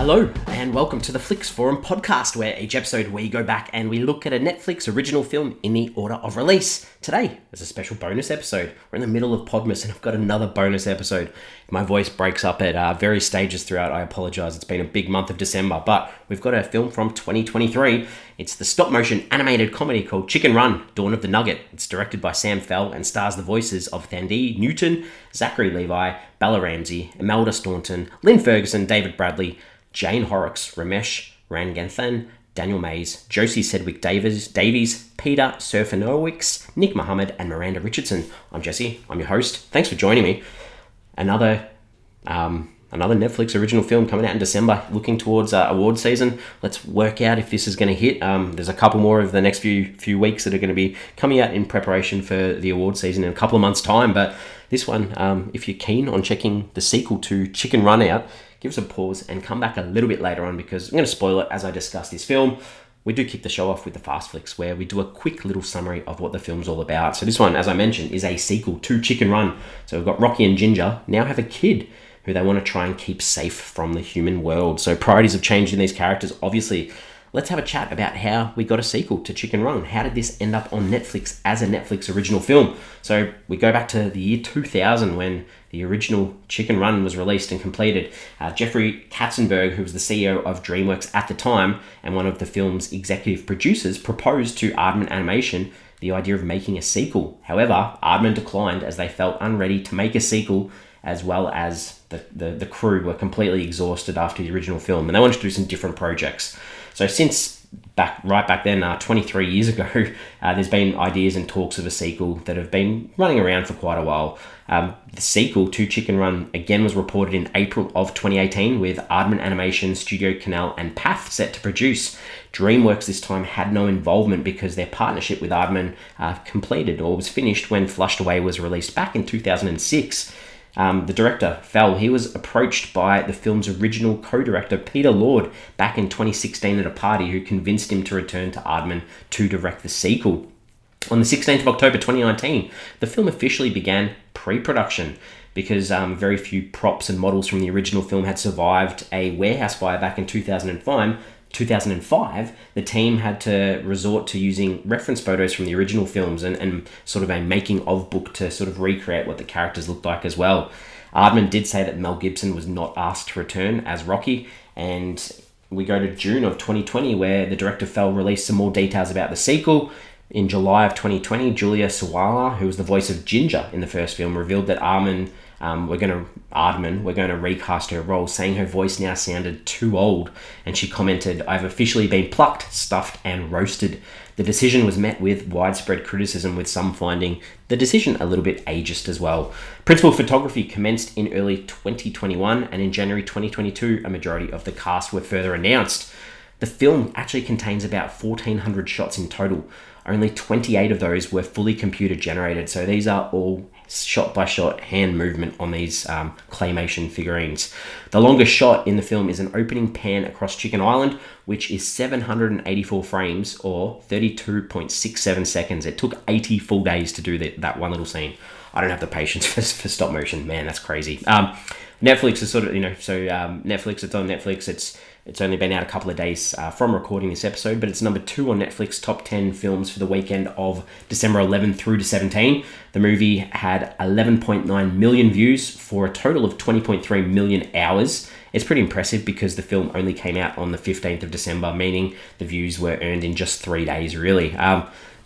Hello and welcome to the Flix Forum podcast, where each episode we go back and we look at a Netflix original film in the order of release. Today is a special bonus episode. We're in the middle of Podmas and I've got another bonus episode. If my voice breaks up at various stages throughout, I apologise. It's been a big month of December, but we've got a film from 2023. It's the stop-motion animated comedy called Chicken Run, Dawn of the Nugget. It's directed by Sam Fell and stars the voices of Thandiwe Newton, Zachary Levi, Bella Ramsey, Imelda Staunton, Lynn Ferguson, David Bradley, Jane Horrocks, Romesh Ranganathan, Daniel Mays, Josei Sedgwick-Davies, Peter Serafinowicz, Nick Mohammed and Miranda Richardson. I'm Jesse, I'm your host. Thanks for joining me. Another Netflix original film coming out in December, looking towards award season. Let's work out if this is going to hit. There's a couple more of the next few weeks that are going to be coming out in preparation for the award season in a couple of months' time. But this one, if you're keen on checking the sequel to Chicken Run out, give us a pause and come back a little bit later on, because I'm going to spoil it as I discuss this film. We do kick the show off with the Fast Flicks, where we do a quick little summary of what the film's all about. So this one, as I mentioned, is a sequel to Chicken Run. So we've got Rocky and Ginger now have a kid who they want to try and keep safe from the human world. So priorities have changed in these characters, obviously. Let's have a chat about how we got a sequel to Chicken Run. How did this end up on Netflix as a Netflix original film? So we go back to the year 2000 when the original Chicken Run was released and completed. Jeffrey Katzenberg, who was the CEO of DreamWorks at the time and one of the film's executive producers, proposed to Aardman Animation the idea of making a sequel. However, Aardman declined as they felt unready to make a sequel, as well as the crew were completely exhausted after the original film, and they wanted to do some different projects. So since right back then, 23 years ago, there's been ideas and talks of a sequel that have been running around for quite a while. The sequel to Chicken Run again was reported in April of 2018, with Aardman Animation, Studio Canal and PATH set to produce. DreamWorks this time had no involvement because their partnership with Aardman completed or was finished when Flushed Away was released back in 2006. The director, Fell, he was approached by the film's original co-director, Peter Lord, back in 2016 at a party, who convinced him to return to Aardman to direct the sequel. On the 16th of October 2019, the film officially began pre-production because very few props and models from the original film had survived a warehouse fire back in 2005, the team had to resort to using reference photos from the original films and sort of a making of book to sort of recreate what the characters looked like as well. Aardman did say that Mel Gibson was not asked to return as Rocky, and we go to June of 2020, where the director Fell released some more details about the sequel. In July of 2020, Julia Sawala, who was the voice of Ginger in the first film, revealed that we're going to recast her role, saying her voice now sounded too old, and she commented, "I've officially been plucked, stuffed and roasted." The decision was met with widespread criticism, with some finding the decision a little bit ageist as well. Principal photography commenced in early 2021, and in January 2022, a majority of the cast were further announced. The film actually contains about 1,400 shots in total. Only 28 of those were fully computer generated, so these are all shot-by-shot hand movement on these claymation figurines. The longest shot in the film is an opening pan across Chicken Island, which is 784 frames or 32.67 seconds. It took 80 full days to do that one little scene. I don't have the patience for stop motion. Man, that's crazy. Netflix is sort of, Netflix, it's on Netflix. It's only been out a couple of days from recording this episode, but it's number 2 on Netflix top 10 films for the weekend of December 11 through to 17. The movie had 11.9 million views for a total of 20.3 million hours. It's pretty impressive because the film only came out on the 15th of December, meaning the views were earned in just 3 days, really.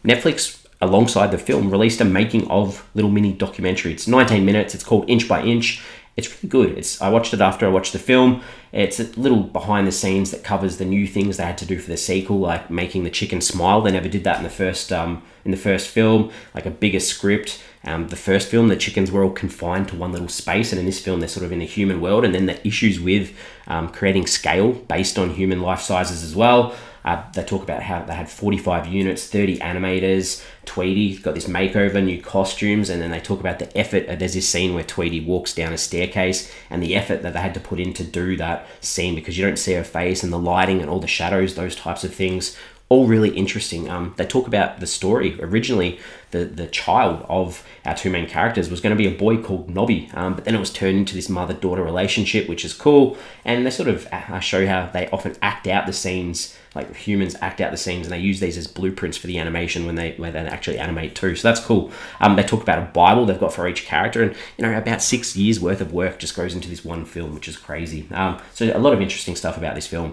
Netflix, alongside the film, released a making of little mini documentary. It's 19 minutes. It's called Inch by Inch. It's really good. I watched it after I watched the film. It's a little behind the scenes that covers the new things they had to do for the sequel, like making the chicken smile. They never did that in the first film, like a bigger script. The first film, the chickens were all confined to one little space, and in this film, they're sort of in the human world, and then the issues with creating scale based on human life sizes as well. They talk about how they had 45 units, 30 animators. Tweety got this makeover, new costumes, and then they talk about the effort. There's this scene where Tweety walks down a staircase, and the effort that they had to put in to do that scene, because you don't see her face, and the lighting and all the shadows, those types of things, all really interesting. They talk about the story. Originally, the child of our two main characters was going to be a boy called Nobby, but then it was turned into this mother-daughter relationship, which is cool. And they sort of show how they often act out the scenes, like humans act out the scenes, and they use these as blueprints for the animation when they actually animate too. So that's cool. They talk about a Bible they've got for each character, and about 6 years worth of work just goes into this one film, which is crazy. So a lot of interesting stuff about this film.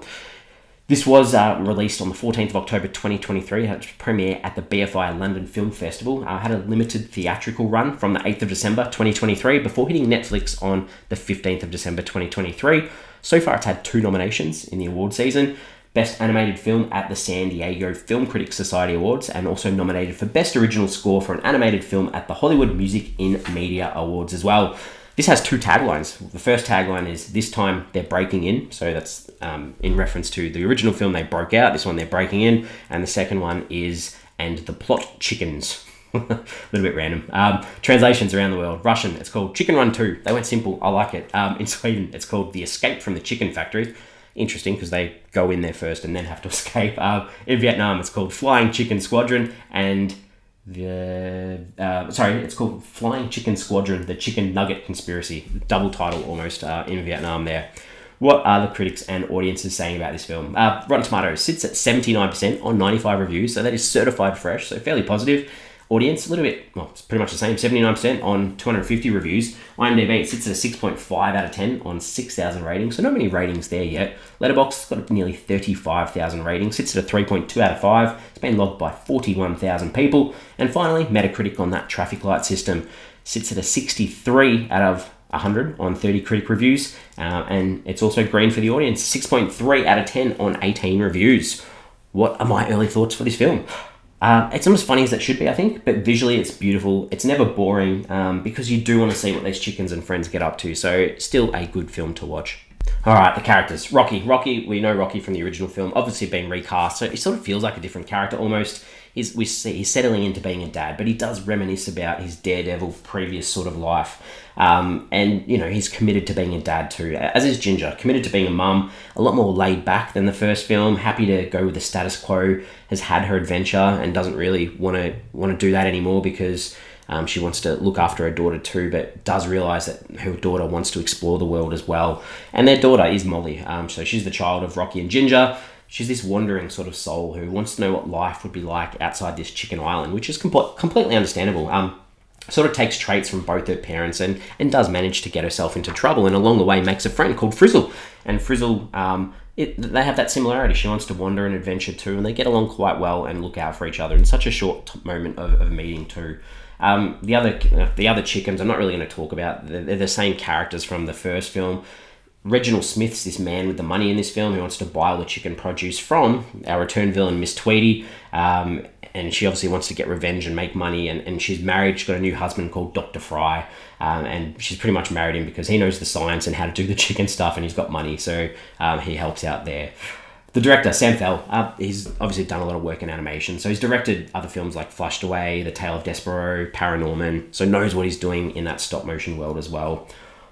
This was released on the 14th of October 2023. It had its premiere at the BFI London Film Festival. Had a limited theatrical run from the 8th of December 2023 before hitting Netflix on the 15th of December 2023. So far, it's had 2 nominations in the award season. Best Animated Film at the San Diego Film Critics Society Awards, and also nominated for Best Original Score for an Animated Film at the Hollywood Music in Media Awards as well. This has 2 taglines. The first tagline is, "This time they're breaking in." So that's in reference to the original film, they broke out. This one, they're breaking in. And the second one is, "And the plot chickens." A little bit random. Translations around the world. Russian, it's called Chicken Run 2. They went simple. I like it. In Sweden, it's called The Escape from the Chicken Factory. Interesting, because they go in there first and then have to escape. In Vietnam, it's called Flying Chicken Squadron, and it's called Flying Chicken Squadron, The Chicken Nugget Conspiracy. Double title almost in Vietnam there. What are the critics and audiences saying about this film? Rotten Tomatoes sits at 79% on 95 reviews, so that is certified fresh, so fairly positive. Audience, a little bit, well, it's pretty much the same, 79% on 250 reviews. IMDb sits at a 6.5 out of 10 on 6,000 ratings, so not many ratings there yet. Letterboxd's got nearly 35,000 ratings, sits at a 3.2 out of 5. It's been logged by 41,000 people. And finally, Metacritic on that traffic light system sits at a 63 out of 100 on 30 critic reviews, and it's also green for the audience, 6.3 out of 10 on 18 reviews. What are my early thoughts for this film? It's not as funny as it should be, I think, but visually it's beautiful. It's never boring because you do want to see what these chickens and friends get up to, so still a good film to watch. All right, the characters. Rocky, we know Rocky from the original film, obviously being recast, so it sort of feels like a different character almost. He's settling into being a dad, but he does reminisce about his Daredevil previous sort of life. And, he's committed to being a dad too, as is Ginger, committed to being a mum, a lot more laid back than the first film, happy to go with the status quo, has had her adventure and doesn't really want to do that anymore because she wants to look after her daughter too, but does realise that her daughter wants to explore the world as well. And their daughter is Molly, so she's the child of Rocky and Ginger. She's this wandering sort of soul who wants to know what life would be like outside this chicken island, which is completely understandable. Sort of takes traits from both her parents and does manage to get herself into trouble, and along the way makes a friend called Frizzle. And Frizzle, they have that similarity. She wants to wander and adventure too, and they get along quite well and look out for each other in such a short moment of meeting too. The other chickens I'm not really going to talk about. They're the same characters from the first film. Reginald Smith's this man with the money in this film who wants to buy all the chicken produce from our return villain, Miss Tweedy. And she obviously wants to get revenge and make money. And she's married. She's got a new husband called Dr. Fry. And she's pretty much married him because he knows the science and how to do the chicken stuff, and he's got money. So he helps out there. The director, Sam Fell, he's obviously done a lot of work in animation. So he's directed other films like Flushed Away, The Tale of Despereaux, Paranorman. So knows what he's doing in that stop motion world as well.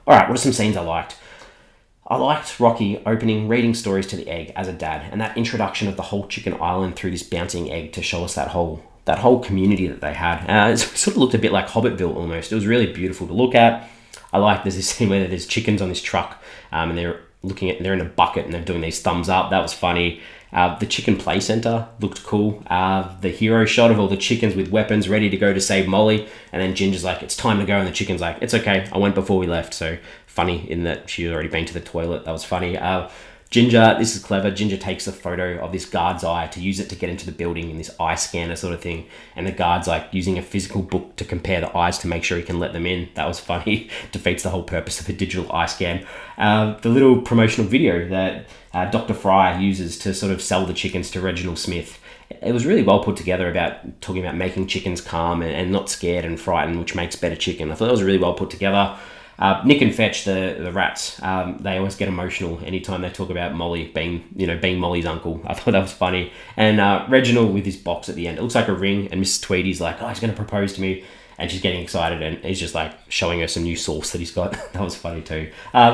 All right, what are some scenes I liked? I liked Rocky reading stories to the egg as a dad, and that introduction of the whole chicken island through this bouncing egg to show us that whole community that they had. It sort of looked a bit like Hobbitville almost. It was really beautiful to look at. I like there's this scene where there's chickens on this truck, and they're in a bucket and they're doing these thumbs up. That was funny. The chicken play center looked cool. The hero shot of all the chickens with weapons ready to go to save Molly, and then Ginger's like, "It's time to go," and the chicken's like, "It's okay, I went before we left." So funny in that she'd already been to the toilet. That was funny. Ginger, this is clever. Ginger takes a photo of this guard's eye to use it to get into the building in this eye scanner sort of thing. And the guard's like using a physical book to compare the eyes to make sure he can let them in. That was funny. Defeats the whole purpose of a digital eye scan. The little promotional video that Dr. Fry uses to sort of sell the chickens to Reginald Smith. It was really well put together about talking about making chickens calm and not scared and frightened, which makes better chicken. I thought it was really well put together. Nick and Fetch, the rats, they always get emotional anytime they talk about Molly being Molly's uncle. I thought that was funny. And Reginald with his box at the end. It looks like a ring, and Mrs. Tweedy's like, oh, he's going to propose to me. And she's getting excited, and he's just like showing her some new sauce that he's got. That was funny too.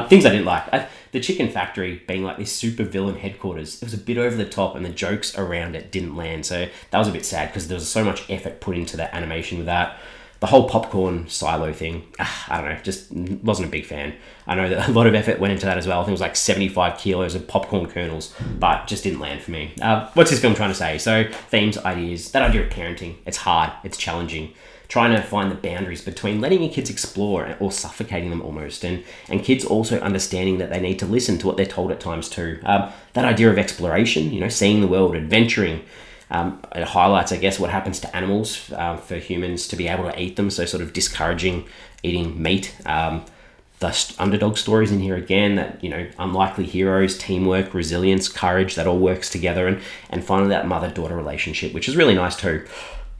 Things I didn't like. The Chicken Factory being like this super villain headquarters. It was a bit over the top, and the jokes around it didn't land. So that was a bit sad because there was so much effort put into that animation with that. The whole popcorn silo thing, I don't know, just wasn't a big fan. I know that a lot of effort went into that as well. I think it was like 75 kilos of popcorn kernels, but just didn't land for me. What's this film trying to say? So themes, ideas, that idea of parenting, it's hard, it's challenging. Trying to find the boundaries between letting your kids explore or suffocating them almost, and kids also understanding that they need to listen to what they're told at times too. That idea of exploration, seeing the world, adventuring, it highlights, I guess, what happens to animals for humans to be able to eat them, so sort of discouraging eating meat. The underdog stories in here again, that, unlikely heroes, teamwork, resilience, courage, that all works together, and finally that mother-daughter relationship, which is really nice too.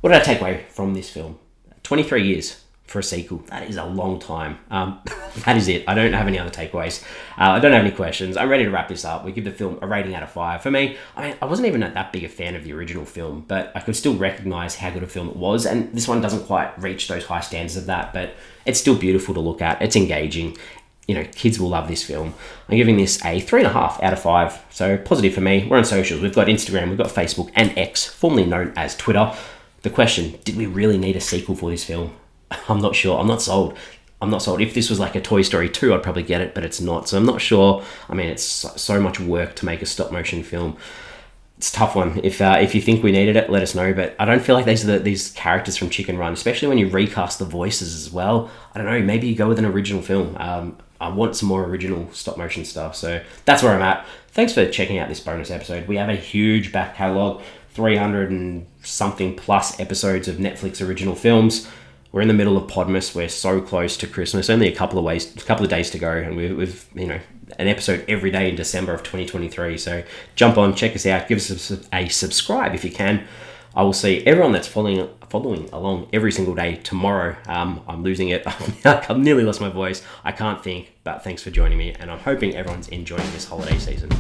What did I take away from this film? 23 years for a sequel. That is a long time. That is it. I don't have any other takeaways. I don't have any questions. I'm ready to wrap this up. We give the film a rating out of 5. For me, I wasn't even that big a fan of the original film, but I could still recognize how good a film it was. And this one doesn't quite reach those high standards of that, but it's still beautiful to look at. It's engaging. Kids will love this film. I'm giving this a 3.5 out of 5. So positive for me. We're on socials. We've got Instagram, we've got Facebook and X, formerly known as Twitter. The question, did we really need a sequel for this film? I'm not sure. I'm not sold. If this was like a Toy Story 2, I'd probably get it, but it's not. So I'm not sure. I mean, it's so much work to make a stop motion film. It's a tough one. If you think we needed it, let us know. But I don't feel like these characters from Chicken Run, especially when you recast the voices as well. I don't know. Maybe you go with an original film. I want some more original stop motion stuff. So that's where I'm at. Thanks for checking out this bonus episode. We have a huge back catalogue. 300 and something plus episodes of Netflix original films. We're in the middle of Podmas. We're so close to Christmas. Only a couple of days to go, and we've an episode every day in December of 2023. So jump on, check us out, give us a subscribe if you can. I will see everyone that's following along every single day tomorrow. I'm losing it. I've nearly lost my voice. I can't think, but thanks for joining me, and I'm hoping everyone's enjoying this holiday season.